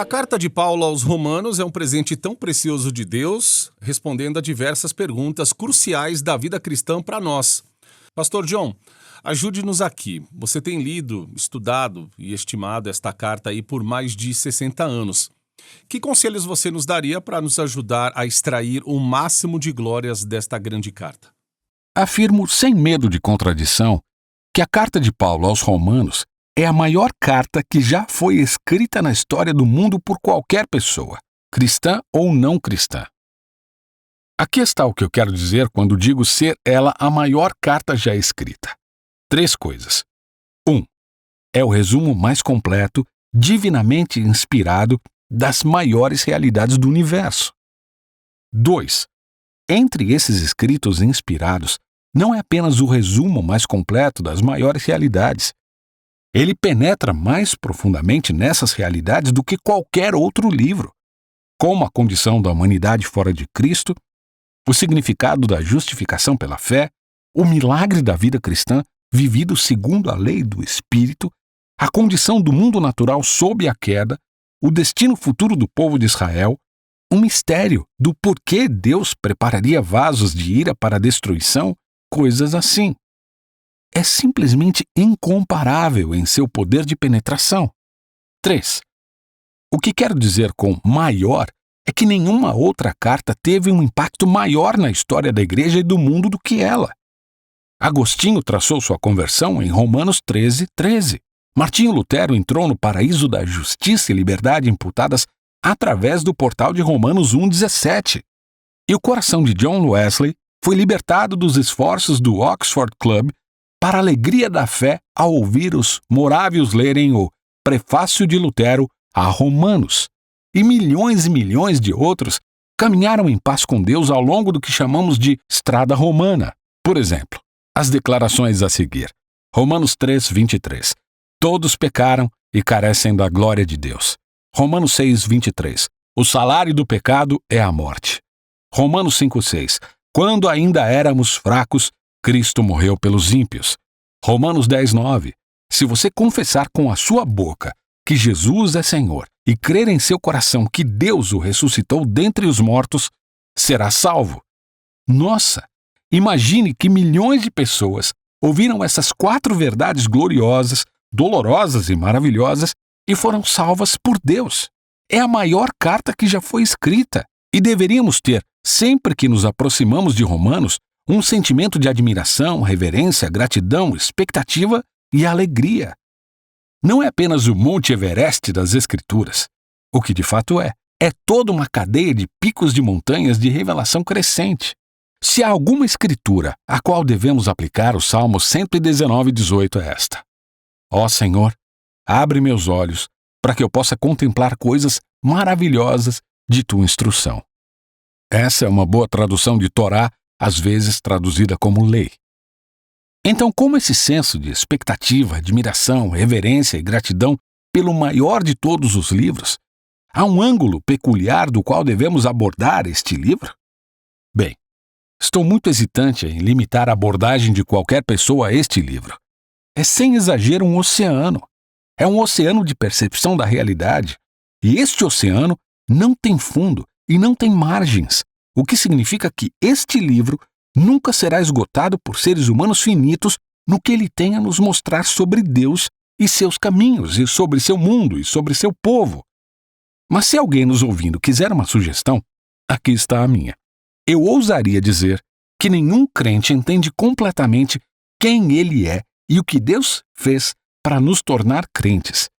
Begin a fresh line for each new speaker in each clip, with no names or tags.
carta de Paulo aos Romanos é um presente tão precioso de Deus, respondendo a diversas perguntas cruciais da vida cristã para nós. Pastor John, ajude-nos aqui. Você tem lido, estudado e estimado esta carta aí por mais de 60 anos. Que conselhos você nos daria para nos ajudar a extrair o máximo de glórias desta grande carta?
Afirmo sem medo de contradição que a carta de Paulo aos Romanos é a maior carta que já foi escrita na história do mundo por qualquer pessoa, cristã ou não cristã. Aqui está o que eu quero dizer quando digo ser ela a maior carta já escrita. 3 coisas. 1. É o resumo mais completo, divinamente inspirado, das maiores realidades do universo. 2. Entre esses escritos inspirados, não é apenas o resumo mais completo das maiores realidades. Ele penetra mais profundamente nessas realidades do que qualquer outro livro, como a condição da humanidade fora de Cristo, o significado da justificação pela fé, o milagre da vida cristã vivido segundo a lei do Espírito, a condição do mundo natural sob a queda, o destino futuro do povo de Israel, o mistério do porquê Deus prepararia vasos de ira para a destruição, coisas assim. É simplesmente incomparável em seu poder de penetração. 3. O que quero dizer com maior é que nenhuma outra carta teve um impacto maior na história da igreja e do mundo do que ela. Agostinho traçou sua conversão em Romanos 13:13. Martinho Lutero entrou no paraíso da justiça e liberdade imputadas através do portal de Romanos 1:17. E o coração de John Wesley foi libertado dos esforços do Oxford Club para a alegria da fé ao ouvir os morávios lerem o Prefácio de Lutero a Romanos. E milhões de outros caminharam em paz com Deus ao longo do que chamamos de estrada romana. Por exemplo, as declarações a seguir. Romanos 3:23. Todos pecaram e carecem da glória de Deus. Romanos 6:23. O salário do pecado é a morte. Romanos 5:6. Quando ainda éramos fracos, Cristo morreu pelos ímpios. Romanos 10:9. Se você confessar com a sua boca que Jesus é Senhor e crer em seu coração que Deus o ressuscitou dentre os mortos, será salvo. Nossa, imagine que milhões de pessoas ouviram essas 4 verdades gloriosas, dolorosas e maravilhosas e foram salvas por Deus. É a maior carta que já foi escrita e deveríamos ter, sempre que nos aproximamos de Romanos, um sentimento de admiração, reverência, gratidão, expectativa e alegria. Não é apenas o Monte Everest das Escrituras. O que de fato é toda uma cadeia de picos de montanhas de revelação crescente. Se há alguma escritura a qual devemos aplicar o Salmo 119:18 é esta: Ó Senhor, abre meus olhos para que eu possa contemplar coisas maravilhosas de tua instrução. Essa é uma boa tradução de Torá, às vezes traduzida como lei. Então, como esse senso de expectativa, admiração, reverência e gratidão pelo maior de todos os livros, há um ângulo peculiar do qual devemos abordar este livro? Bem, estou muito hesitante em limitar a abordagem de qualquer pessoa a este livro. É sem exagero um oceano. É um oceano de percepção da realidade. E este oceano não tem fundo e não tem margens, o que significa que este livro nunca será esgotado por seres humanos finitos no que ele tem a nos mostrar sobre Deus e seus caminhos, e sobre seu mundo e sobre seu povo. Mas se alguém nos ouvindo quiser uma sugestão, aqui está a minha. Eu ousaria dizer que nenhum crente entende completamente quem ele é e o que Deus fez para nos tornar crentes,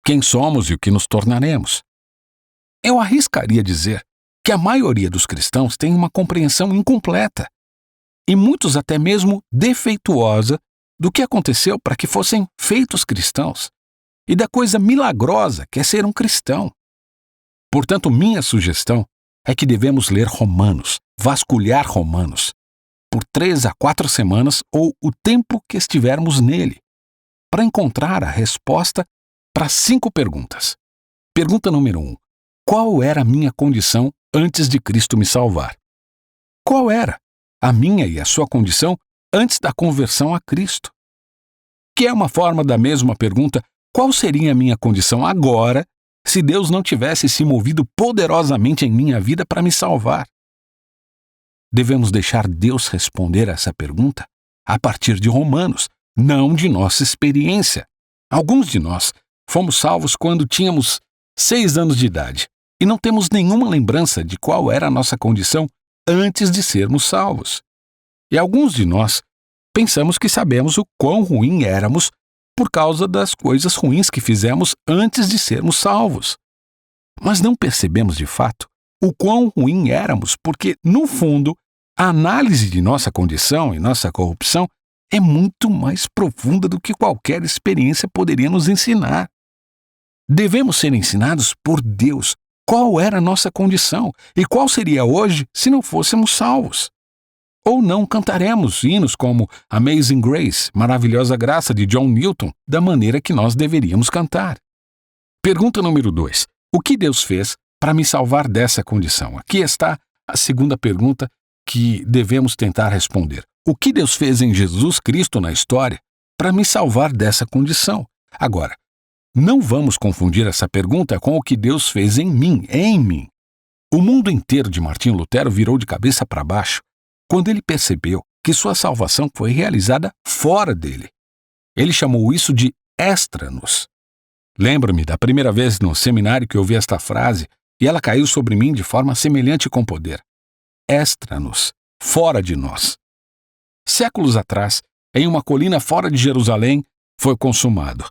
quem somos e o que nos tornaremos. Eu arriscaria dizer que a maioria dos cristãos tem uma compreensão incompleta, e muitos até mesmo defeituosa, do que aconteceu para que fossem feitos cristãos, e da coisa milagrosa que é ser um cristão. Portanto, minha sugestão é que devemos ler Romanos, vasculhar Romanos, por 3 a 4 semanas ou o tempo que estivermos nele, para encontrar a resposta para 5 perguntas. Pergunta número 1. Qual era a minha condição antes de Cristo me salvar? Qual era a minha e a sua condição antes da conversão a Cristo? Que é uma forma da mesma pergunta: qual seria a minha condição agora se Deus não tivesse se movido poderosamente em minha vida para me salvar? Devemos deixar Deus responder essa pergunta a partir de Romanos, não de nossa experiência. Alguns de nós fomos salvos quando tínhamos 6 anos de idade e não temos nenhuma lembrança de qual era a nossa condição antes de sermos salvos. E alguns de nós pensamos que sabemos o quão ruim éramos por causa das coisas ruins que fizemos antes de sermos salvos. Mas não percebemos de fato o quão ruim éramos porque, no fundo, a análise de nossa condição e nossa corrupção é muito mais profunda do que qualquer experiência poderia nos ensinar. Devemos ser ensinados por Deus qual era a nossa condição e qual seria hoje se não fôssemos salvos. Ou não cantaremos hinos como Amazing Grace, Maravilhosa Graça, de John Newton, da maneira que nós deveríamos cantar. Pergunta número 2. O que Deus fez para me salvar dessa condição? Aqui está a segunda pergunta que devemos tentar responder. O que Deus fez em Jesus Cristo na história para me salvar dessa condição? Agora, não vamos confundir essa pergunta com o que Deus fez em mim. O mundo inteiro de Martinho Lutero virou de cabeça para baixo quando ele percebeu que sua salvação foi realizada fora dele. Ele chamou isso de extra-nos. Lembro-me da primeira vez no seminário que ouvi esta frase e ela caiu sobre mim de forma semelhante com poder. Extra-nos, fora de nós. Séculos atrás, em uma colina fora de Jerusalém, foi consumado.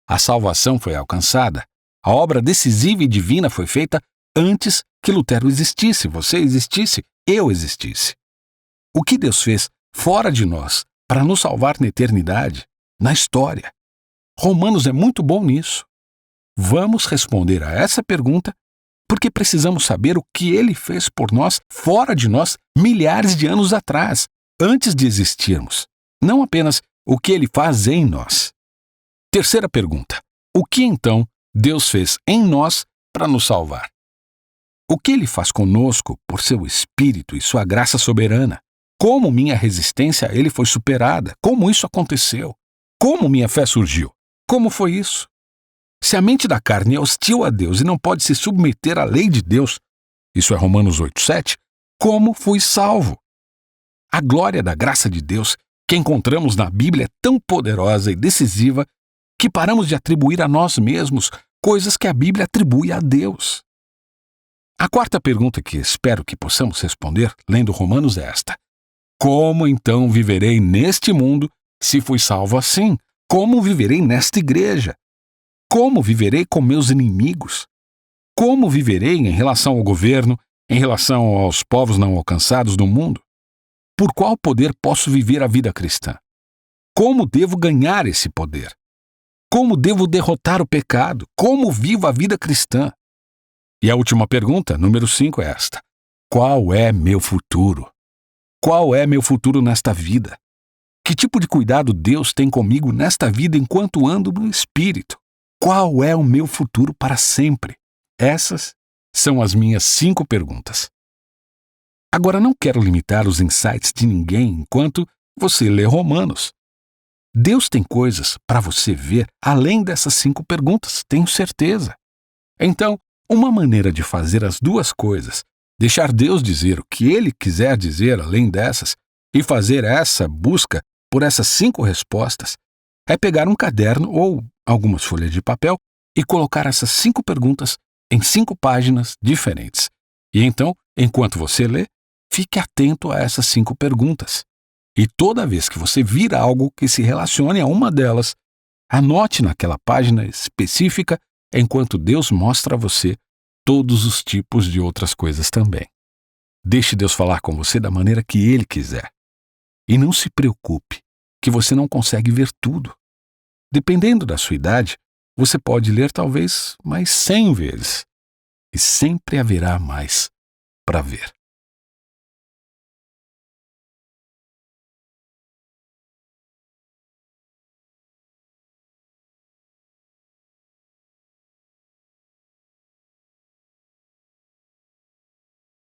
A salvação foi alcançada. A obra decisiva e divina foi feita antes que Lutero existisse, você existisse, eu existisse. O que Deus fez fora de nós para nos salvar na eternidade, na história? Romanos é muito bom nisso. Vamos responder a essa pergunta porque precisamos saber o que ele fez por nós fora de nós milhares de anos atrás, antes de existirmos. Não apenas o que ele faz em nós. Terceira pergunta. O que então Deus fez em nós para nos salvar? O que ele faz conosco por seu Espírito e sua graça soberana? Como minha resistência a ele foi superada? Como isso aconteceu? Como minha fé surgiu? Como foi isso? Se a mente da carne é hostil a Deus e não pode se submeter à lei de Deus, isso é Romanos 8,7, como fui salvo? A glória da graça de Deus que encontramos na Bíblia é tão poderosa e decisiva que paramos de atribuir a nós mesmos coisas que a Bíblia atribui a Deus. A quarta pergunta que espero que possamos responder lendo Romanos é esta. Como então viverei neste mundo se fui salvo assim? Como viverei nesta igreja? Como viverei com meus inimigos? Como viverei em relação ao governo, em relação aos povos não alcançados do mundo? Por qual poder posso viver a vida cristã? Como devo ganhar esse poder? Como devo derrotar o pecado? Como vivo a vida cristã? E a última pergunta, número 5, é esta. Qual é meu futuro? Qual é meu futuro nesta vida? Que tipo de cuidado Deus tem comigo nesta vida enquanto ando no Espírito? Qual é o meu futuro para sempre? Essas são as minhas 5 perguntas. Agora, não quero limitar os insights de ninguém enquanto você lê Romanos. Deus tem coisas para você ver além dessas 5 perguntas, tenho certeza. Então, uma maneira de fazer as duas coisas, deixar Deus dizer o que Ele quiser dizer além dessas e fazer essa busca por essas 5 respostas, é pegar um caderno ou algumas folhas de papel e colocar essas 5 perguntas em 5 páginas diferentes. E então, enquanto você lê, fique atento a essas 5 perguntas. E toda vez que você vir algo que se relacione a uma delas, anote naquela página específica enquanto Deus mostra a você todos os tipos de outras coisas também. Deixe Deus falar com você da maneira que Ele quiser. E não se preocupe, que você não consegue ver tudo. Dependendo da sua idade, você pode ler talvez mais 100 vezes. E sempre haverá mais para ver.